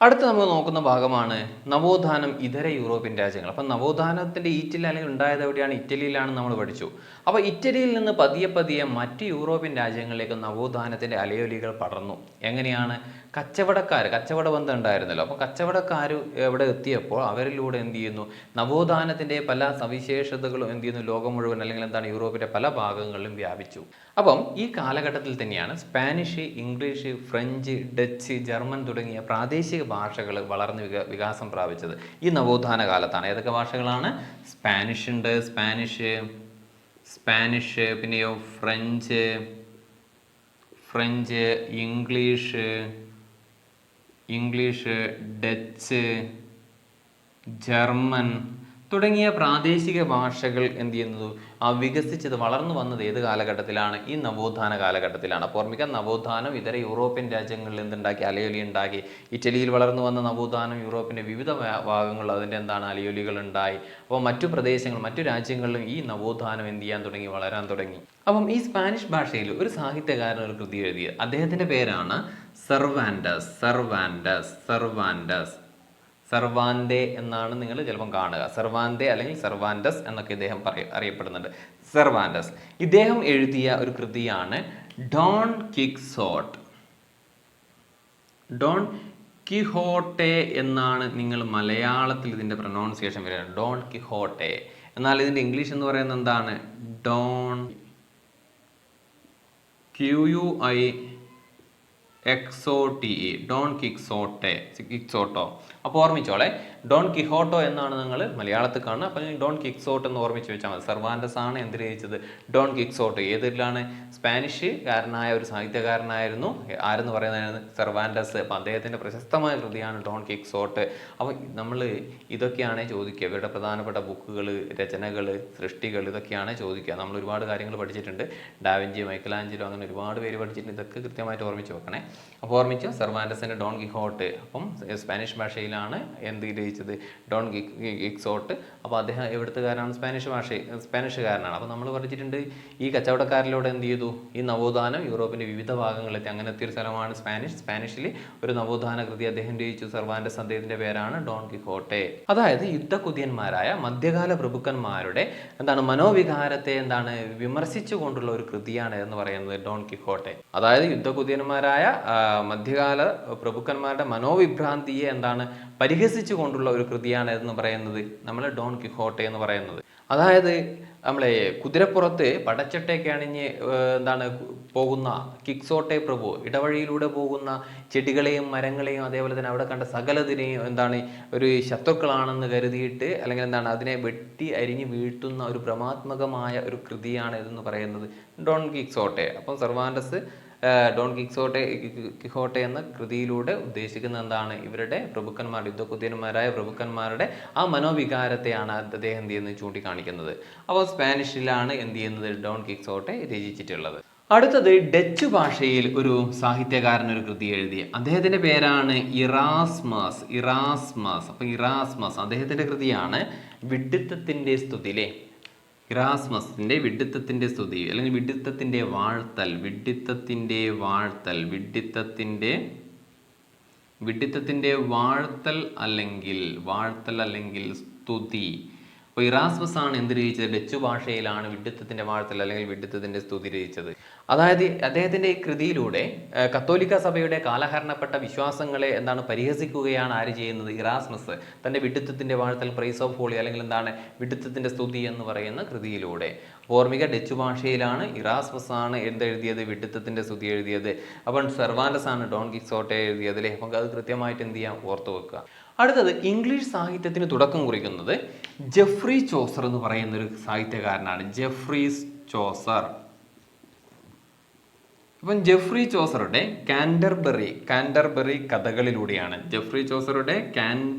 അടുത്ത നമ്മൾ നോക്കുന്ന ഭാഗമാണ് നവോത്ഥാനം ഇതര യൂറോപ്യൻ രാജ്യങ്ങൾ. അപ്പം നവോത്ഥാനത്തിൻ്റെ ഈറ്റിൽ അല്ലെങ്കിൽ ഉണ്ടായത് എവിടെയാണ്? ഇറ്റലിയിലാണ് നമ്മൾ പഠിച്ചു. അപ്പോൾ ഇറ്റലിയിൽ നിന്ന് പതിയെ പതിയെ മറ്റ് യൂറോപ്യൻ രാജ്യങ്ങളിലേക്ക് നവോത്ഥാനത്തിൻ്റെ അലയൊലികൾ പടർന്നു. എങ്ങനെയാണ്? കച്ചവട ബന്ധം ഉണ്ടായിരുന്നല്ലോ. അപ്പോൾ കച്ചവടക്കാർ എവിടെ എത്തിയപ്പോൾ അവരിലൂടെ എന്ത് ചെയ്യുന്നു? നവോത്ഥാനത്തിൻ്റെ പല സവിശേഷതകളും എന്ത് ചെയ്യുന്നു? ലോകം മുഴുവൻ അല്ലെങ്കിൽ യൂറോപ്പിൻ്റെ പല ഭാഗങ്ങളിലും വ്യാപിച്ചു. അപ്പം ഈ കാലഘട്ടത്തിൽ തന്നെയാണ് Spanish, English, French, Dutch, German തുടങ്ങിയ പ്രാദേശിക ഭാഷകൾ വളർന്ന് വികാസം പ്രാപിച്ചത് ഈ നവോത്ഥാന കാലത്താണ്. ഏതൊക്കെ ഭാഷകളാണ്? സ്പാനിഷ് ഉണ്ട്, സ്പാനിഷ് പിന്നെയോ ഫ്രഞ്ച്, ഇംഗ്ലീഷ്, ഡച്ച്, ജർമ്മൻ തുടങ്ങിയ പ്രാദേശിക ഭാഷകൾ എന്ത് ചെയ്യുന്നത്? വികസിച്ചത്, വളർന്നു വന്നത് ഏത് കാലഘട്ടത്തിലാണ്? ഈ നവോത്ഥാന കാലഘട്ടത്തിലാണ്. അപ്പോൾ ഓർമ്മിക്കുക, നവോത്ഥാനം ഇതര യൂറോപ്യൻ രാജ്യങ്ങളിൽ എന്തുണ്ടാക്കി? അലയൊലി ഉണ്ടാക്കി. ഇറ്റലിയിൽ വളർന്നു വന്ന നവോത്ഥാനം യൂറോപ്പിൻ്റെ വിവിധ ഭാഗങ്ങളിൽ അതിൻ്റെ അലയൊലികൾ ഉണ്ടായി. അപ്പോൾ മറ്റു പ്രദേശങ്ങൾ, മറ്റു രാജ്യങ്ങളിലും ഈ നവോത്ഥാനം എന്ത് ചെയ്യാൻ തുടങ്ങി? വളരാൻ തുടങ്ങി. അപ്പം ഈ സ്പാനിഷ് ഭാഷയിൽ ഒരു സാഹിത്യകാരൻ ഒരു കൃതി എഴുതിയത്, അദ്ദേഹത്തിൻ്റെ പേരാണ് സെർവാൻഡെ എന്നാണ് നിങ്ങൾ ചിലപ്പം കാണുക. സെർവാൻഡെ അല്ലെങ്കിൽ സെർവാൻഡസ് എന്നൊക്കെ ഇദ്ദേഹം അറിയപ്പെടുന്നുണ്ട്. സെർവാൻഡസ് ഇദ്ദേഹം എഴുതിയ ഒരു കൃതിയാണ് ഡോൺ കിഹോട്ടെ എന്നാണ് നിങ്ങൾ മലയാളത്തിൽ ഇതിൻ്റെ പ്രൊനൗൺസിയേഷൻ വരിക. ഡോൺ കിഹോട്ടെ. എന്നാൽ ഇതിൻ്റെ ഇംഗ്ലീഷ് എന്ന് പറയുന്നത് എന്താണ്? ഡോൺ കിക്സോട്ടോ. അപ്പോൾ ഓർമ്മിച്ചോളെ, ഡോൺ കിഹോട്ടോ എന്നാണ് നിങ്ങൾ മലയാളത്തിൽ കാണുന്നത്. അപ്പോൾ ഡോൺ കിക്സോട്ട് എന്ന് ഓർമ്മിച്ച് വെച്ചാൽ മതി. സെർവാൻഡസ് ആണ് എന്ത് രചിച്ചത്? Don Quixote. ഏതിലാണ്? സ്പാനിഷുകാരനായ ഒരു സാഹിത്യകാരനായിരുന്നു. ആരെന്ന് പറയുന്നത്? സെർവാൻഡസ്. അപ്പോൾ അദ്ദേഹത്തിൻ്റെ പ്രശസ്തമായ കൃതിയാണ് ഡോൺ കിക്സോട്ട്. അപ്പോൾ നമ്മൾ ഇതൊക്കെയാണ് ചോദിക്കുക. ഇവരുടെ പ്രധാനപ്പെട്ട ബുക്കുകൾ, രചനകൾ, സൃഷ്ടികൾ ഇതൊക്കെയാണ് ചോദിക്കുക. നമ്മൾ ഒരുപാട് കാര്യങ്ങൾ പഠിച്ചിട്ടുണ്ട്. ഡാവിഞ്ചി, മൈക്കലാഞ്ചലോ, അങ്ങനെ ഒരുപാട് പേര് പഠിച്ചിട്ടുണ്ട്. ഇതൊക്കെ കൃത്യമായിട്ട് ഓർമ്മിച്ച് വെക്കണേ. അപ്പോൾ ഓർമ്മിച്ചു സെർവാൻഡസിൻ്റെ ഡോൺ കിഹോട്ട്. അപ്പം സ്പാനിഷ് ഭാഷയിലാണ് എന്ത് രചിച്ചത്? Don Quixote. അപ്പോൾ അദ്ദേഹം എവിടുത്തുകാരനാണ്? സ്പാനിഷുകാരനാണ്. അപ്പോൾ നമ്മൾ പഠിച്ചിട്ടുണ്ട് ഈ കച്ചവടക്കാരിലൂടെ എന്ത് ചെയ്തു? ഈ നവോത്ഥാനം യൂറോപ്പിൻ്റെ വിവിധ ഭാഗങ്ങളിലെത്തി. അങ്ങനെ എത്തിയൊരു സ്ഥലമാണ് സ്പാനിഷിൽ ഒരു നവോത്ഥാന കൃതി അദ്ദേഹം രചിച്ചു. സെർവാൻഡസ്. അദ്ദേഹത്തിൻ്റെ പേരാണ് ഡോൺ കിഹോട്ടെ. അതായത് യുദ്ധകുതിയന്മാരായ മധ്യകാല പ്രഭുക്കന്മാരുടെ മനോവികാരത്തെ വിമർശിച്ചു കൊണ്ടുള്ള ഒരു കൃതിയാണ് എന്ന് പറയുന്നത് ഡോൺ കിഹോട്ടെ. അതായത് യുദ്ധകുതിയന്മാരായ മധ്യകാല പ്രഭുക്കന്മാരുടെ മനോവിഭ്രാന്തിയെ പരിഹസിച്ചു കൊണ്ടുള്ള ഒരു കൃതിയാണ് എന്ന് പറയുന്നത് നമ്മൾ ഡോൺ കിഹോട്ടെ എന്ന് പറയുന്നത്. അതായത് നമ്മളെ കുതിരപ്പുറത്ത് പടച്ചട്ടയൊക്കെ അണിഞ്ഞ് പോകുന്ന കിക്സോട്ടെ പ്രഭു ഇടവഴിയിലൂടെ പോകുന്ന ചെടികളെയും മരങ്ങളെയും അതേപോലെ തന്നെ അവിടെ കണ്ട സകലതിനെയും ഒരു ശത്രുക്കളാണെന്ന് കരുതിയിട്ട് അല്ലെങ്കിൽ അതിനെ വെട്ടി അരിഞ്ഞ് വീഴ്ത്തുന്ന ഒരു ഭ്രമാത്മകമായ ഒരു കൃതിയാണ് ഇതെന്ന് പറയുന്നത് ഡോൺ കിക്സോട്ടെ. അപ്പം സെർവാൻഡസ് ഡോൺ കിഹോട്ടെ എന്ന കൃതിയിലൂടെ ഉദ്ദേശിക്കുന്നത് ഇവരുടെ പ്രഭുക്കന്മാർ, യുദ്ധകുതിയന്മാരായ പ്രഭുക്കന്മാരുടെ ആ മനോവികാരത്തെയാണ് അദ്ദേഹം എന്ത് ചെയ്യുന്നത്? ചൂണ്ടിക്കാണിക്കുന്നത്. അപ്പോൾ സ്പാനിഷിലാണ് എന്ത് ചെയ്യുന്നത്? ഡോൺ കിക്സോട്ടെ രചിച്ചിട്ടുള്ളത്. അടുത്തത് ഡച്ച് ഭാഷയിൽ ഒരു സാഹിത്യകാരൻ ഒരു കൃതി എഴുതി. അദ്ദേഹത്തിൻ്റെ പേരാണ് ഇറാസ്മസ്. അപ്പോൾ ഇറാസ്മസ് അദ്ദേഹത്തിൻ്റെ കൃതിയാണ് വിഡ്ഢിത്തത്തിൻ്റെ സ്തുതി. ഇറാസ്മസിൻ്റെ വിഡ്ഢിത്തത്തിൻ്റെ സ്തുതി അല്ലെങ്കിൽ വിഡ്ഢിത്തത്തിൻ്റെ വാഴ്ത്തൽ അല്ലെങ്കിൽ സ്തുതി. അപ്പോൾ ഇറാസ്മസ് ആണ് എന്ത് രചിച്ചത്? ഡച്ച് ഭാഷയിലാണ് വിഡ്ഢിത്തത്തിൻ്റെ വാഴ്ത്തൽ അല്ലെങ്കിൽ വിഡ്ഢിത്തത്തിൻ്റെ സ്തുതി രചിച്ചത്. അതായത് അദ്ദേഹത്തിൻ്റെ ഈ കൃതിയിലൂടെ കത്തോലിക്ക സഭയുടെ കാലഹരണപ്പെട്ട വിശ്വാസങ്ങളെ പരിഹസിക്കുകയാണ് ആര് ചെയ്യുന്നത്? ഇറാസ്മസ് തൻ്റെ വിഡ്ഢിത്തത്തിൻ്റെ വാഴ്ത്തൽ, പ്രൈസ് ഓഫ് ഹോളി അല്ലെങ്കിൽ വിഡ്ഢിത്തത്തിൻ്റെ സ്തുതി എന്ന് പറയുന്ന കൃതിയിലൂടെ. ഓർമ്മിക, ഡച്ച് ഭാഷയിലാണ്. ഇറാസ്മസ് ആണ് എന്തെഴുതിയത്? വിഡ്ഢിത്തത്തിൻ്റെ സ്തുതി എഴുതിയത്. അപ്പം സെർവാൻഡസ് ആണ് ഡോൺ കിക്സോട്ടെ എഴുതിയത് അല്ലേ? അപ്പം അത് കൃത്യമായിട്ട് എന്ത് ചെയ്യാം? ഓർത്തു വെക്കുക. അടുത്തത് ഇംഗ്ലീഷ് സാഹിത്യത്തിന് തുടക്കം കുറിക്കുന്നത് ജെഫ്രി ചോസർ എന്ന് പറയുന്ന ഒരു സാഹിത്യകാരനാണ്. അപ്പം ജെഫ്രി ചോസറുടെ കാൻറ്റർബറി കഥകളിലൂടെയാണ്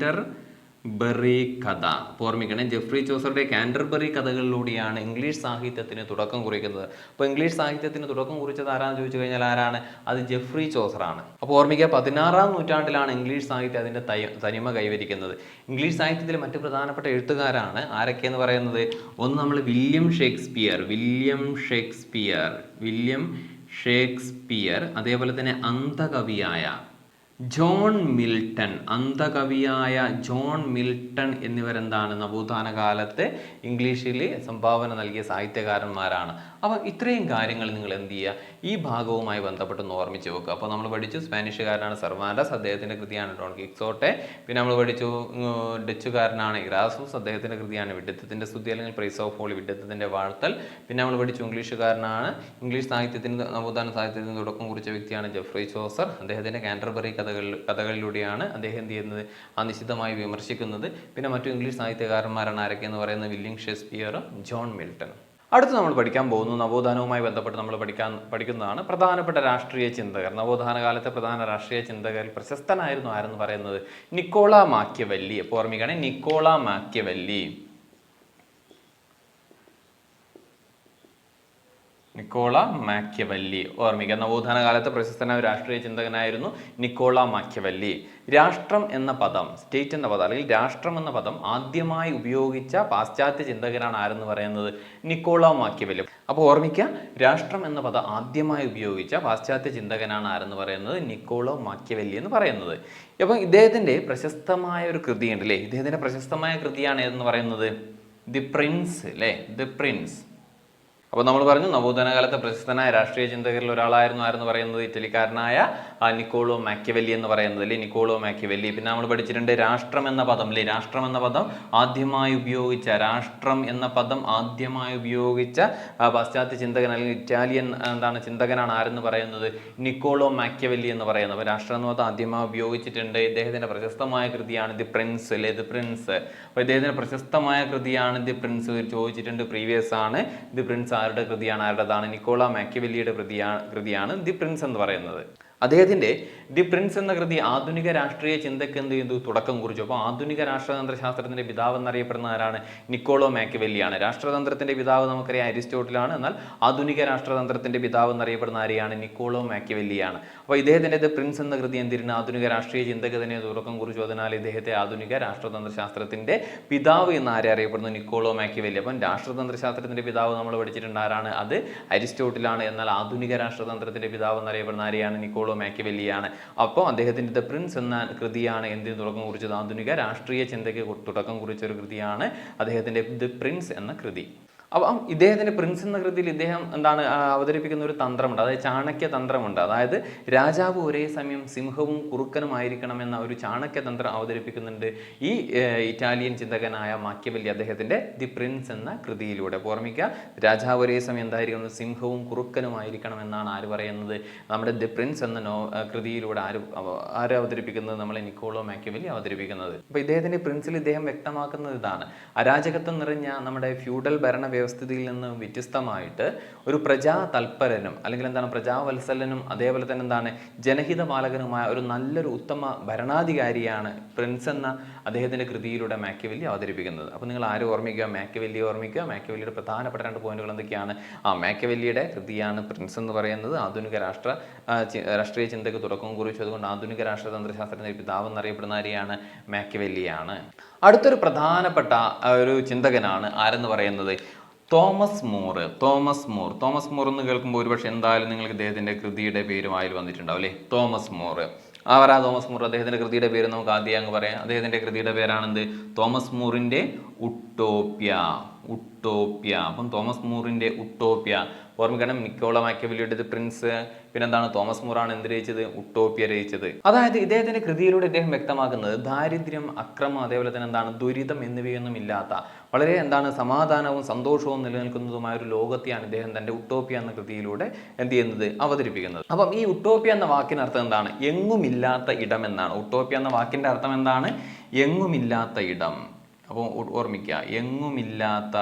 കഥ. ഓർമ്മിക്കണം, ജെഫ്രി ചോസറുടെ കാൻറ്റർബറി കഥകളിലൂടെയാണ് ഇംഗ്ലീഷ് സാഹിത്യത്തിന് തുടക്കം കുറിക്കുന്നത്. അപ്പോൾ ഇംഗ്ലീഷ് സാഹിത്യത്തിന് തുടക്കം കുറിച്ചത് ആരാന്ന് ചോദിച്ചു കഴിഞ്ഞാൽ ആരാണ്? അത് ജെഫ്രി ചോസറാണ്. അപ്പോൾ ഓർമ്മിക്കുക, 16-ാം നൂറ്റാണ്ടിലാണ് ഇംഗ്ലീഷ് സാഹിത്യം അതിൻ്റെ തനിമ കൈവരിക്കുന്നത്. ഇംഗ്ലീഷ് സാഹിത്യത്തിൽ മറ്റ് പ്രധാനപ്പെട്ട എഴുത്തുകാരാണ് ആരൊക്കെയെന്ന് പറയുന്നത്? ഒന്ന് നമ്മൾ വില്യം ഷേക്സ്പിയർ, അതേപോലെ തന്നെ അന്ധകവിയായ ജോൺ മിൽട്ടൺ, അന്ധകവിയായ ജോൺ മിൽട്ടൺ എന്നിവരെന്താണ് നവോത്ഥാന കാലത്ത് ഇംഗ്ലീഷിൽ സംഭാവന നൽകിയ സാഹിത്യകാരന്മാരാണ്. അപ്പോൾ ഇത്രയും കാര്യങ്ങൾ നിങ്ങൾ എന്ത് ചെയ്യുക, ഈ ഭാഗവുമായി ബന്ധപ്പെട്ടൊന്ന് ഓർമ്മിച്ച് വെക്കുക. അപ്പോൾ നമ്മൾ പഠിച്ചു സ്പാനിഷുകാരനാണ് സെർവാൻഡസ്, അദ്ദേഹത്തിൻ്റെ കൃതിയാണ് ഡോൺ കിക്സോട്ടെ. പിന്നെ നമ്മൾ പഠിച്ചു ഡച്ചുകാരനാണ് ഇറാസൂസ്, അദ്ദേഹത്തിൻ്റെ കൃതിയാണ് വിഡ്ഢിത്തത്തിൻ്റെ സ്തുതി അല്ലെങ്കിൽ പ്രൈസ് ഓഫ് ഹോളി, വിഡ്ഢിത്തത്തിൻ്റെ വാഴ്ത്തൽ. പിന്നെ നമ്മൾ പഠിച്ചു ഇംഗ്ലീഷുകാരനാണ്, ഇംഗ്ലീഷ് സാഹിത്യത്തിന് നവോത്ഥാന സാഹിത്യത്തിന് തുടക്കം കുറിച്ച വ്യക്തിയാണ് ജെഫ്രി ചോസർ, അദ്ദേഹത്തിൻ്റെ കാൻറ്റർബറി കഥകളിലൂടെയാണ് അദ്ദേഹം എന്ത് ചെയ്യുന്നത്, ആ നിശിതമായി വിമർശിക്കുന്നത്. പിന്നെ മറ്റു ഇംഗ്ലീഷ് സാഹിത്യകാരന്മാരാണ് ആരൊക്കെയെന്ന് പറയുന്നത് വില്യം ഷേക്സ്പിയർ, ജോൺ മിൽട്ടൺ. അടുത്ത് നമ്മൾ പഠിക്കാൻ പോകുന്നു, നവോത്ഥാനവുമായി ബന്ധപ്പെട്ട് നമ്മൾ പഠിക്കുന്നതാണ് പ്രധാനപ്പെട്ട രാഷ്ട്രീയ ചിന്തകർ. നവോത്ഥാന കാലത്തെ പ്രധാന രാഷ്ട്രീയ ചിന്തകരിൽ പ്രശസ്തനായിരുന്നു ആരെന്ന് പറയുന്നത് നിക്കോളാ മാക്കിയവെല്ലി. അപ്പോൾ ഓർമ്മിക്കണേ, നിക്കോളാ മാക്കിയവെല്ലി. നിക്കോളാ മാക്കിയവെല്ലി ഓർമ്മിക്കുക. നവോത്ഥാന കാലത്ത് പ്രശസ്തനായ രാഷ്ട്രീയ ചിന്തകനായിരുന്നു നിക്കോളാ മാക്കിയവെല്ലി. രാഷ്ട്രം എന്ന പദം, സ്റ്റേറ്റ് എന്ന പദം അല്ലെങ്കിൽ രാഷ്ട്രം എന്ന പദം ആദ്യമായി ഉപയോഗിച്ച പാശ്ചാത്യ ചിന്തകനാണ് ആരെന്ന് പറയുന്നത് നിക്കോളാ മാക്കിയവെല്ലി. അപ്പോൾ ഓർമ്മിക്കുക, രാഷ്ട്രം എന്ന പദം ആദ്യമായി ഉപയോഗിച്ച പാശ്ചാത്യ ചിന്തകനാണ് ആരെന്ന് പറയുന്നത് നിക്കോളോ മാക്കിയവെല്ലി എന്ന് പറയുന്നത്. അപ്പം ഇദ്ദേഹത്തിൻ്റെ പ്രശസ്തമായ ഒരു കൃതിയുണ്ട് അല്ലേ, ഇദ്ദേഹത്തിൻ്റെ പ്രശസ്തമായ കൃതിയാണ് ഏതെന്ന് പറയുന്നത് ദി പ്രിൻസ് അല്ലേ, ദി പ്രിൻസ്. അപ്പോൾ നമ്മൾ പറഞ്ഞു നവോത്ഥാന കാലത്തെ പ്രശസ്തനായ രാഷ്ട്രീയ ചിന്തകരിൽ ഒരാളായിരുന്നു ആരെന്ന് പറയുന്നത് ഇറ്റലിക്കാരനായ നിക്കോളോ മാക്കിയവെല്ലി എന്ന് പറയുന്നത് അല്ലേ, നിക്കോളോ മാക്കിയവെല്ലി. പിന്നെ നമ്മൾ പഠിച്ചിട്ടുണ്ട് രാഷ്ട്രം എന്ന പദം അല്ലേ, രാഷ്ട്രം എന്ന പദം ആദ്യമായി ഉപയോഗിച്ച പാശ്ചാത്യ ചിന്തകൻ അല്ലെങ്കിൽ ഇറ്റാലിയൻ ചിന്തകനാണ് ആരെന്ന് പറയുന്നത് നിക്കോളോ മാക്കിയവെല്ലി എന്ന് പറയുന്നത്. അപ്പോൾ രാഷ്ട്രം എന്ന പദം ആദ്യമായി ഉപയോഗിച്ചിട്ടുണ്ട്. ഇദ്ദേഹത്തിൻ്റെ പ്രശസ്തമായ കൃതിയാണ് ദി പ്രിൻസ് അല്ലേ, ദി പ്രിൻസ്. അപ്പോൾ ഇദ്ദേഹത്തിൻ്റെ പ്രശസ്തമായ കൃതിയാണ് ദി പ്രിൻസ്. ചോദിച്ചിട്ടുണ്ട്, പ്രീവിയസ് ആണ്. ദി പ്രിൻസ് ആരുടെ കൃതിയാണ്, ആരുടേതാണ്? നിക്കോളാ മാക്കിയവെല്ലിയുടെ കൃതിയാണ് ദി പ്രിൻസ് എന്ന് പറയുന്നത്. അദ്ദേഹത്തിൻ്റെ ദി പ്രിൻസ് എന്ന കൃതി ആധുനിക രാഷ്ട്രീയ ചിന്തയ്ക്ക് എന്ത് ചെയ്തു, തുടക്കം കുറിച്ചു. അപ്പോൾ ആധുനിക രാഷ്ട്രതന്ത്ര ശാസ്ത്രത്തിൻ്റെ പിതാവ് എന്നറിയപ്പെടുന്ന ആരാണ്? നിക്കോളോ മാക്കിയവെല്ലിയാണ്. രാഷ്ട്രതന്ത്രത്തിൻ്റെ പിതാവ് നമുക്കറിയാം അരിസ്റ്റോട്ടിലാണ്, എന്നാൽ ആധുനിക രാഷ്ട്രതന്ത്രത്തിൻ്റെ പിതാവ് എന്നറിയപ്പെടുന്ന ആരെയാണ്? നിക്കോളോ മാക്കിയവെല്ലിയാണ്. അപ്പോൾ ഇദ്ദേഹത്തിൻ്റെ ദി പ്രിൻസ് എന്ന കൃതി എന്തിരുന്ന് ആധുനിക രാഷ്ട്രീയ ചിന്തയ്ക്ക് തന്നെ തുടക്കം കുറിച്ചു. അതിനാൽ ഇദ്ദേഹത്തെ ആധുനിക രാഷ്ട്രതന്ത്ര ശാസ്ത്രത്തിൻ്റെ പിതാവ് എന്ന് ആരെ അറിയപ്പെടുന്നു? Niccolo Machiavelli. അപ്പം രാഷ്ട്രതന്ത്ര ശാസ്ത്രത്തിൻ്റെ പിതാവ് നമ്മൾ പഠിച്ചിട്ടുണ്ട് ആരാണ്? അത് അരിസ്റ്റോട്ടിലാണ്. എന്നാൽ ആധുനിക രാഷ്ട്രതന്ത്രത്തിൻ്റെ പിതാവ് എന്നറിയപ്പെടുന്ന ആരെയാണ്? നിക്കോളോ മാക്കിയവെല്ലിയാണ്. അപ്പോൾ അദ്ദേഹത്തിൻ്റെ ദി പ്രിൻസ് എന്ന കൃതിയാണ് എന്തിന് തുടക്കം കുറിച്ചത്? ആധുനിക രാഷ്ട്രീയ ചിന്തയ്ക്ക് തുടക്കം കുറിച്ച ഒരു കൃതിയാണ് അദ്ദേഹത്തിൻ്റെ ദി പ്രിൻസ് എന്ന കൃതി. അപ്പം ഇദ്ദേഹത്തിൻ്റെ പ്രിൻസ് എന്ന കൃതിയിൽ ഇദ്ദേഹം അവതരിപ്പിക്കുന്ന ഒരു തന്ത്രമുണ്ട്, അതായത് ചാണക്യ തന്ത്രമുണ്ട്. അതായത് രാജാവ് ഒരേ സമയം സിംഹവും കുറുക്കനുമായിരിക്കണമെന്ന ഒരു ചാണക്യ തന്ത്രം അവതരിപ്പിക്കുന്നുണ്ട് ഈ ഇറ്റാലിയൻ ചിന്തകനായ മാക്കിയവെല്ലി അദ്ദേഹത്തിൻ്റെ ദി പ്രിൻസ് എന്ന കൃതിയിലൂടെ. ഓർമ്മിക്കുക, രാജാവ് ഒരേ സമയം എന്തായിരിക്കണം? സിംഹവും കുറുക്കനുമായിരിക്കണം എന്നാണ് ആര് പറയുന്നത്? നമ്മുടെ ദി പ്രിൻസ് എന്ന കൃതിയിലൂടെ ആര് അവതരിപ്പിക്കുന്നത്? നമ്മളെ നിക്കോളോ മാക്കിയവെല്ലി അവതരിപ്പിക്കുന്നത്. അപ്പോൾ ഇദ്ദേഹത്തിൻ്റെ പ്രിൻസിൽ ഇദ്ദേഹം വ്യക്തമാക്കുന്നത് ഇതാണ്: അരാജകത്വം നിറഞ്ഞ നമ്മുടെ ഫ്യൂഡൽ വ്യവസ്ഥിതിയിൽ നിന്ന് വ്യത്യസ്തമായിട്ട് ഒരു പ്രജാ തൽപരനും അല്ലെങ്കിൽ പ്രജാവത്സലനും അതേപോലെ തന്നെ ജനഹിത പാലകനുമായ ഒരു നല്ലൊരു ഉത്തമ ഭരണാധികാരിയാണ് പ്രിൻസ് എന്ന അദ്ദേഹത്തിൻ്റെ കൃതിയിലൂടെ മാക്കിയവെല്ലി അവതരിപ്പിക്കുന്നത്. അപ്പോൾ നിങ്ങൾ ആരും ഓർമ്മിക്കുക? മാക്കിയവെല്ലി ഓർമ്മിക്കുക. മാക്കിയവെല്ലിയുടെ പ്രധാനപ്പെട്ട 2 പോയിന്റുകൾ എന്തൊക്കെയാണ്? മാക്കിയവെല്ലിയുടെ കൃതിയാണ് പ്രിൻസ് എന്ന് പറയുന്നത്. ആധുനിക രാഷ്ട്രീയ ചിന്തയ്ക്ക് തുടക്കം കുറിച്ചു. അതുകൊണ്ട് ആധുനിക രാഷ്ട്രതന്ത്ര ശാസ്ത്രത്തിൻ്റെ പിതാവ് എന്നറിയപ്പെടുന്ന ആരെയാണ്? മാക്കിയവെല്ലിയാണ്. അടുത്തൊരു പ്രധാനപ്പെട്ട ഒരു ചിന്തകനാണ് ആരെന്ന് പറയുന്നത് തോമസ് മൂർ എന്ന് കേൾക്കുമ്പോൾ ഒരുപക്ഷെ എന്തായാലും നിങ്ങൾക്ക് ഇദ്ദേഹത്തിൻ്റെ കൃതിയുടെ പേരും അതിൽ വന്നിട്ടുണ്ടാവും അല്ലേ, തോമസ് മൂർ. ആരാ തോമസ് മൂർ? അദ്ദേഹത്തിൻ്റെ കൃതിയുടെ പേര് നമുക്ക് ആദ്യം അങ്ങ് പറയാം. അദ്ദേഹത്തിൻ്റെ കൃതിയുടെ പേരാണെന്ത്? Thomas മൂറിൻ്റെ utopia. അപ്പം തോമസ് മൂറിൻ്റെ ഉട്ടോപ്യ ഓർമ്മിക്കണം. നിക്കോളോ മാക്കിയവെല്ലിയുടെ ദി പ്രിൻസ്, പിന്നെന്താണ്? തോമസ് മൂറാണ് എന്ത് രചിച്ചത്? ഉട്ടോപ്യ രചിച്ചത്. അതായത് ഇദ്ദേഹത്തിൻ്റെ കൃതിയിലൂടെ ഇദ്ദേഹം വ്യക്തമാക്കുന്നത് ദാരിദ്ര്യം, അക്രമം, അതേപോലെ തന്നെ ദുരിതം എന്നിവയൊന്നും ഇല്ലാത്ത വളരെ സമാധാനവും സന്തോഷവും നിലനിൽക്കുന്നതുമായ ഒരു ലോകത്തെയാണ് ഇദ്ദേഹം തൻ്റെ ഉട്ടോപ്യ എന്ന കൃതിയിലൂടെ എന്ത് ചെയ്യുന്നത്? അവതരിപ്പിക്കുന്നത്. അപ്പം ഈ ഉട്ടോപ്യ എന്ന വാക്കിനർത്ഥം എന്താണ്? എങ്ങുമില്ലാത്ത ഇടം എന്നാണ്. ഉട്ടോപ്യ എന്ന വാക്കിൻ്റെ അർത്ഥം എന്താണ്? എങ്ങുമില്ലാത്ത ഇടം. അപ്പോൾ ഓർമ്മിക്കുക, എങ്ങുമില്ലാത്ത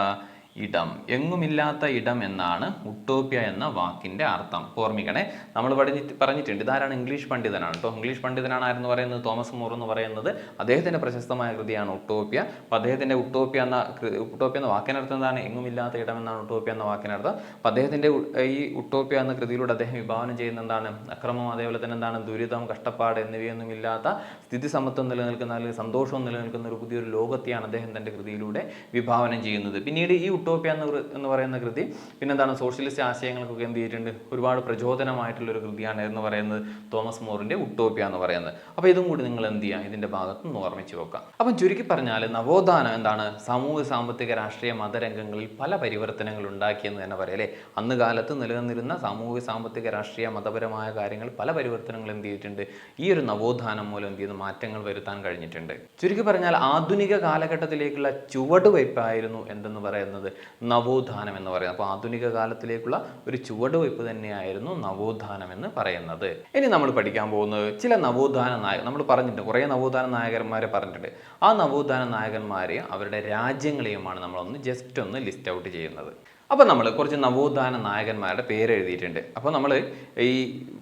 ഇടം എന്നാണ് ഉട്ടോപ്യ എന്ന വാക്കിൻ്റെ അർത്ഥം. ഓർമ്മിക്കണേ, നമ്മൾ പറഞ്ഞിട്ടുണ്ട് ഇതാരാണ്? ഇംഗ്ലീഷ് പണ്ഡിതനാണ് കേട്ടോ. ഇംഗ്ലീഷ് പണ്ഡിതനാണ് ആരെന്ന് പറയുന്നത്? തോമസ് മൂർ എന്ന് പറയുന്നത്. അദ്ദേഹത്തിൻ്റെ പ്രശസ്തമായ കൃതിയാണ് ഉട്ടോപ്യ. അപ്പോൾ അദ്ദേഹത്തിൻ്റെ ഉട്ടോപ്യ എന്ന വാക്കിനർത്ഥം എന്താണ്? എങ്ങുമില്ലാത്ത ഇടം എന്നാണ് ഉട്ടോപ്യ എന്ന വാക്കിനർത്ഥം. അപ്പോൾ അദ്ദേഹത്തിൻ്റെ ഈ ഉട്ടോപ്യ എന്ന കൃതിയിലൂടെ അദ്ദേഹം വിഭാവനം ചെയ്യുന്ന എന്താണ്? അക്രമം, അതേപോലെ തന്നെ ദുരിതം, കഷ്ടപ്പാട് എന്നിവയൊന്നും ഇല്ലാത്ത സ്ഥിതി സമത്വം നിലനിൽക്കുന്ന അല്ലെങ്കിൽ സന്തോഷവും നിലനിൽക്കുന്ന ഒരു പുതിയൊരു ലോകത്തെയാണ് അദ്ദേഹം തൻ്റെ കൃതിയിലൂടെ വിഭാവനം ചെയ്യുന്നത്. പിന്നീട് ഈ യൂട്ടോപ്യ എന്ന് പറയുന്ന കൃതി പിന്നെന്താണ് സോഷ്യലിസ്റ്റ് ആശയങ്ങൾക്കൊക്കെ എന്ത് ചെയ്തിട്ടുണ്ട്, ഒരുപാട് പ്രചോദനമായിട്ടുള്ള ഒരു കൃതിയാണ് എന്ന് പറയുന്നത് തോമസ് മോറിന്റെ യൂട്ടോപ്യ എന്ന് പറയുന്നത്. അപ്പോൾ ഇതും കൂടി നിങ്ങൾ എന്ത് ചെയ്യുക, ഇതിന്റെ ഭാഗത്ത് നിന്ന് ഓർമ്മിച്ച് വെക്കാം. അപ്പം ചുരുക്കി പറഞ്ഞാൽ നവോത്ഥാനം എന്താണ്, സാമൂഹ്യ സാമ്പത്തിക രാഷ്ട്രീയ മതരംഗങ്ങളിൽ പല പരിവർത്തനങ്ങൾ ഉണ്ടാക്കിയെന്ന് തന്നെ പറയാം അല്ലേ. അന്ന് കാലത്ത് നിലനിന്നിരുന്ന സാമൂഹ്യ സാമ്പത്തിക രാഷ്ട്രീയ മതപരമായ കാര്യങ്ങൾ പല പരിവർത്തനങ്ങൾ എന്ത് ചെയ്തിട്ടുണ്ട്, ഈ ഒരു നവോത്ഥാനം മൂലം എന്ത് ചെയ്യുന്നു, മാറ്റങ്ങൾ വരുത്താൻ കഴിഞ്ഞിട്ടുണ്ട്. ചുരുക്കി പറഞ്ഞാൽ ആധുനിക കാലഘട്ടത്തിലേക്കുള്ള ചുവടുവയ്പ്പായിരുന്നു എന്തെന്ന് പറയുന്നത് നവോത്ഥാനം എന്ന് പറയുന്നത്. അപ്പോൾ ആധുനിക കാലത്തിലേക്കുള്ള ഒരു ചുവടുവയ്പ്പ് തന്നെയായിരുന്നു നവോത്ഥാനം എന്ന് പറയുന്നത്. ഇനി നമ്മൾ പഠിക്കാൻ പോകുന്നത് ചില നവോത്ഥാന നായകർ, നമ്മൾ പറഞ്ഞിട്ടുണ്ട് കുറേ നവോത്ഥാന നായകന്മാരെ പറഞ്ഞിട്ടുണ്ട്. ആ നവോത്ഥാന നായകന്മാരെ അവരുടെ രാജ്യങ്ങളെയുമാണ് നമ്മളൊന്ന് ജസ്റ്റ് ഒന്ന് ലിസ്റ്റ് ഔട്ട് ചെയ്യുന്നത്. അപ്പോൾ നമ്മൾ കുറച്ച് നവോത്ഥാന നായകന്മാരുടെ പേര് എഴുതിയിട്ടുണ്ട്. അപ്പോൾ നമ്മൾ ഈ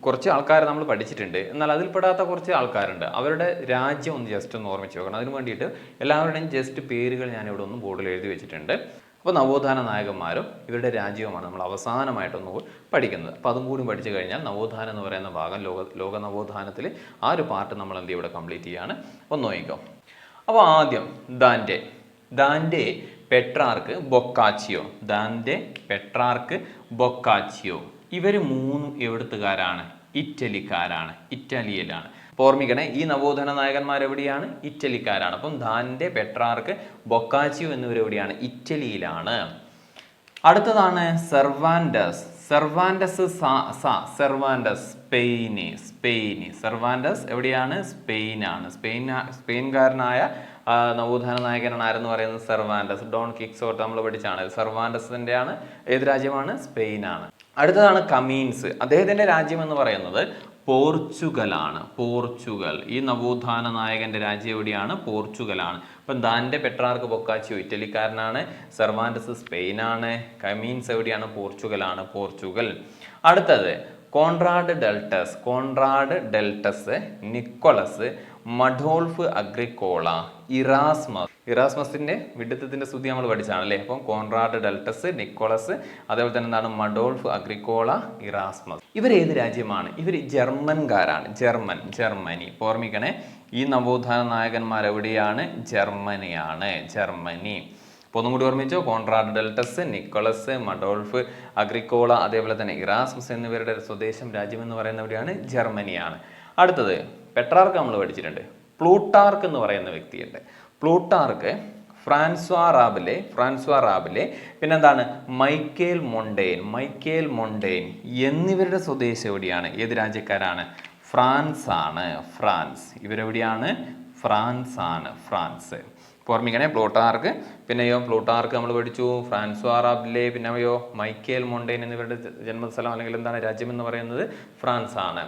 കുറച്ച് ആൾക്കാരെ നമ്മൾ പഠിച്ചിട്ടുണ്ട്, എന്നാൽ അതിൽപ്പെടാത്ത കുറച്ച് ആൾക്കാരുണ്ട്. അവരുടെ രാജ്യം ഒന്ന് ജസ്റ്റ് ഒന്ന് ഓർമ്മിച്ച് വെക്കണം. അതിന് വേണ്ടിയിട്ട് എല്ലാവരുടെയും ജസ്റ്റ് പേരുകൾ ഞാനിവിടെ ഒന്ന് ബോർഡിൽ എഴുതി വെച്ചിട്ടുണ്ട്. അപ്പോൾ നവോത്ഥാന നായകന്മാരും ഇവരുടെ രാജ്യവുമാണ് നമ്മൾ അവസാനമായിട്ടൊന്ന് പഠിക്കുന്നത്. അപ്പോൾ അതും കൂടി പഠിച്ചു കഴിഞ്ഞാൽ നവോത്ഥാനം എന്ന് പറയുന്ന ഭാഗം ലോക നവോത്ഥാനത്തിൽ ആ ഒരു പാർട്ട് നമ്മൾ എന്ത് ഇവിടെ കംപ്ലീറ്റ് ചെയ്യാണ്. ഒന്ന് നോക്കിക്കോ. അപ്പോൾ ആദ്യം ദാൻ്റെ പെട്രാർക്ക് ബൊക്കാച്ചിയോ, ദാൻ്റെ പെട്രാർക്ക് ബൊക്കാച്ചിയോ, ഇവർ മൂന്നും എവിടുത്തുകാരാണ്, ഇറ്റലിക്കാരാണ്, ഇറ്റാലിയയിലാണ്. ഓർമ്മിക്കണേ, ഈ നവോത്ഥാന നായകന്മാർ എവിടെയാണ്, ഇറ്റലിക്കാരാണ്. അപ്പം ദാൻ്റെ പെട്രാർക്ക് ബൊക്കാച്ചിയോ എന്നിവർ എവിടെയാണ്, ഇറ്റലിയിലാണ്. അടുത്തതാണ് സെർവാൻഡസ്. സെർവാൻഡസ് എവിടെയാണ്, സ്പെയിനാണ്. സ്പെയിൻകാരനായ നവോത്ഥാന നായകനാണ് ആരെന്ന് പറയുന്നത് സെർവാൻഡസ്. ഡോൺ കിക്സോട്ട് നമ്മൾ പഠിച്ചാണ്. സെർവാൻഡസിന്റെ ആണ് ഏത് രാജ്യമാണ്, സ്പെയിനാണ്. അടുത്തതാണ് കമീൻസ്. അദ്ദേഹത്തിന്റെ രാജ്യം എന്ന് പറയുന്നത് പോർച്ചുഗലാണ്. പോർച്ചുഗൽ, ഈ നവോത്ഥാന നായകന്റെ രാജ്യം എവിടെയാണ്, പോർച്ചുഗലാണ്. അപ്പം ദാൻ്റെ പെട്രാർക്ക് ബൊക്കാച്ചിയോ ഇറ്റലിക്കാരനാണ്, സെർവാൻഡസ് സ്പെയിനാണ്, കമീൻസ് എവിടെയാണ്, പോർച്ചുഗലാണ്, പോർച്ചുഗൽ. അടുത്തത് കോൺറാഡ് ഡെൽട്ടസ്, നിക്കോളസ്, മഡോൾഫ് അഗ്രിക്കോള, ഇറാസ്മസിന്റെ വിഡിത്തത്തിന്റെ സ്തുതി നമ്മൾ പഠിച്ചാണ് അല്ലേ. അപ്പം കോൺറാഡ് ഡെൽട്ടസ്, നിക്കോളസ്, അതേപോലെ തന്നെ എന്താണ് മഡോൾഫ് അഗ്രിക്കോള, ഇറാസ്മസ്. ഇവർ ഏത് രാജ്യമാണ്, ഇവർ ജർമ്മൻകാരാണ്. ജർമ്മനി. ഓർമ്മിക്കണേ, ഈ നവോത്ഥാന നായകന്മാർ എവിടെയാണ്, ജർമ്മനിയാണ്, ജർമ്മനി. അപ്പോൾ ഒന്നും കൂടി ഓർമ്മിച്ചോ, കോൺറാഡ് ഡെൽട്ടസ്, നിക്കോളസ്, മഡോൾഫ് അഗ്രിക്കോള, അതേപോലെ തന്നെ ഇറാസ്മസ് എന്നിവരുടെ സ്വദേശം രാജ്യം എന്ന് പറയുന്ന എവിടെയാണ്, ജർമ്മനിയാണ്. അടുത്തത് പെട്രാർക്ക് നമ്മൾ പഠിച്ചിട്ടുണ്ട്. പ്ലൂട്ടാർക്ക് എന്ന് പറയുന്ന വ്യക്തിയുണ്ട്. പ്ലൂട്ടാർക്ക് ഫ്രാൻസ്വാ റാബിലെ പിന്നെന്താണ് മൈക്കേൽ മൊണ്ടെയ്ൻ എന്നിവരുടെ സ്വദേശം എവിടെയാണ്, ഏത് രാജ്യക്കാരാണ്, ഫ്രാൻസ് ആണ്. ഇവരെവിടെയാണ്, ഫ്രാൻസ് ആണ്, ഫ്രാൻസ്. ഓർമ്മിക്കണേ, പ്ലൂട്ടാർക്ക് നമ്മൾ പഠിച്ചു, ഫ്രാൻസ്വാ റാബിലെ, പിന്നെയോ മൈക്കേൽ മൊണ്ടെയ്ൻ എന്നിവരുടെ ജന്മസ്ഥലം അല്ലെങ്കിൽ എന്താണ് രാജ്യം എന്ന് പറയുന്നത് ഫ്രാൻസ് ആണ്.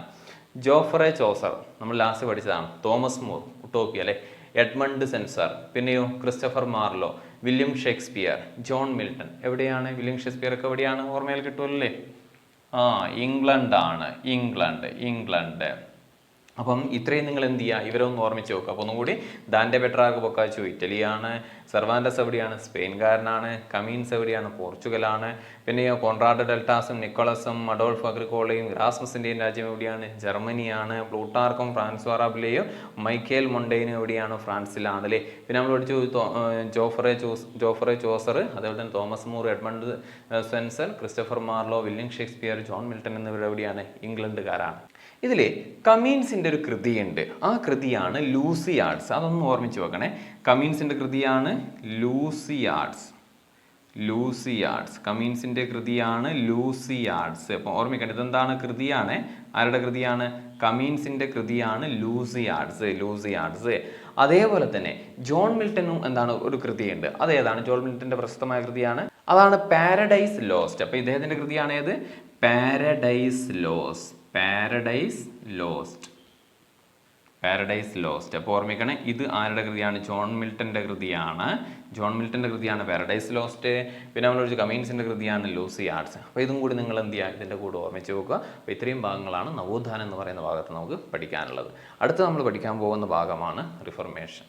ജോഫ്രെ ചോസർ നമ്മൾ ലാസ്റ്റ് പഠിച്ചതാണ്. തോമസ് മൂർ യൂട്ടോപ്യ അല്ലെ. എഡ്മണ്ട് സെൻസർ, പിന്നെയോ Christopher Marlow, William Shakespeare, John Milton. എവിടെയാണ് വില്യം ഷേക്സ്പിയർ ഒക്കെ എവിടെയാണ്, ഓർമ്മയിൽ കിട്ടുമല്ലേ, ഇംഗ്ലണ്ട്. അപ്പം ഇത്രയും നിങ്ങൾ എന്ത് ചെയ്യുക, ഇവരൊന്ന് ഓർമ്മിച്ച് നോക്കുക. അപ്പോൾ ഒന്നുകൂടി ദാൻ്റെ പെട്രാർക്ക് ബൊക്കാച്ചിയോ ഇറ്റലിയാണ്, സെർവാൻഡസ് എവിടെയാണ്, സ്പെയിൻകാരനാണ്, കമീൻസ് എവിടെയാണ്, പോർച്ചുഗലാണ്, പിന്നെയോ കോൺറാഡ് ഡെൽട്ടാസും നിക്കോളസും മഡോൾഫ് അഗ്രിക്കോളയും ഇറാസ്മസിൻ്റെയും രാജ്യം എവിടെയാണ്, ജർമ്മനിയാണ്. പ്ലൂട്ടാർക്കും ഫ്രാൻസ്വാ റാബിലെയും മൈക്കേൽ മൊണ്ടെയ്നും എവിടെയാണ്, ഫ്രാൻസിലാണ് അല്ലേ. പിന്നെ നമ്മൾ പഠിച്ചു ജോഫ്രെ ചോസർ, അതേപോലെ തന്നെ Thomas More, Edmund sensor, Christopher Marlow, William Shakespeare, John Milton എന്നിവർ എവിടെയാണ്, ഇംഗ്ലണ്ടുകാരാണ്. ഇതിൽ കമീൻസിൻ്റെ ഒരു കൃതിയുണ്ട്. ആ കൃതിയാണ് ലൂസിയാഡ്സ്. അതൊന്ന് ഓർമ്മിച്ച് വെക്കണേ. കമീൻസിൻ്റെ കൃതിയാണ് ലൂസിയാഡ്സ്. കമീൻസിൻ്റെ കൃതിയാണ് ലൂസിയാഡ്സ്. അപ്പം ഓർമ്മിക്കണം, ഇതെന്താണ്, കൃതിയാണ്. ആരുടെ കൃതിയാണ്, കമീൻസിൻ്റെ കൃതിയാണ് ലൂസിയാഡ്സ്. അതേപോലെ തന്നെ ജോൺ മിൽട്ടനും എന്താണ് ഒരു കൃതിയുണ്ട്. അതേതാണ്, ജോൺ മിൽട്ടൻ്റെ പ്രശസ്തമായ കൃതിയാണ്, അതാണ് പാരഡൈസ് ലോസ്റ്റ്. അപ്പോൾ ഇദ്ദേഹത്തിൻ്റെ കൃതിയാണ് ഏത്, പാരഡൈസ് ലോസ്റ്റ്. അപ്പോൾ ഓർമ്മിക്കണേ, ഇത് ആരുടെ കൃതിയാണ്, ജോൺ മിൽട്ടൻ്റെ കൃതിയാണ്. Paradise lost. പിന്നെ നമ്മൾ കമീൻസിൻ്റെ കൃതിയാണ് ലൂസിയാഡ്സ്. അപ്പോൾ ഇതും കൂടി നിങ്ങൾ എന്ത് ചെയ്യുക, ഇതിൻ്റെ കൂടെ ഓർമ്മിച്ച് നോക്കുക. അപ്പോൾ ഇത്രയും ഭാഗങ്ങളാണ് നവോത്ഥാനം എന്ന് പറയുന്ന ഭാഗത്ത് നമുക്ക് പഠിക്കാനുള്ളത്. അടുത്ത നമ്മൾ പഠിക്കാൻ പോകുന്ന ഭാഗമാണ് റിഫർമേഷൻ.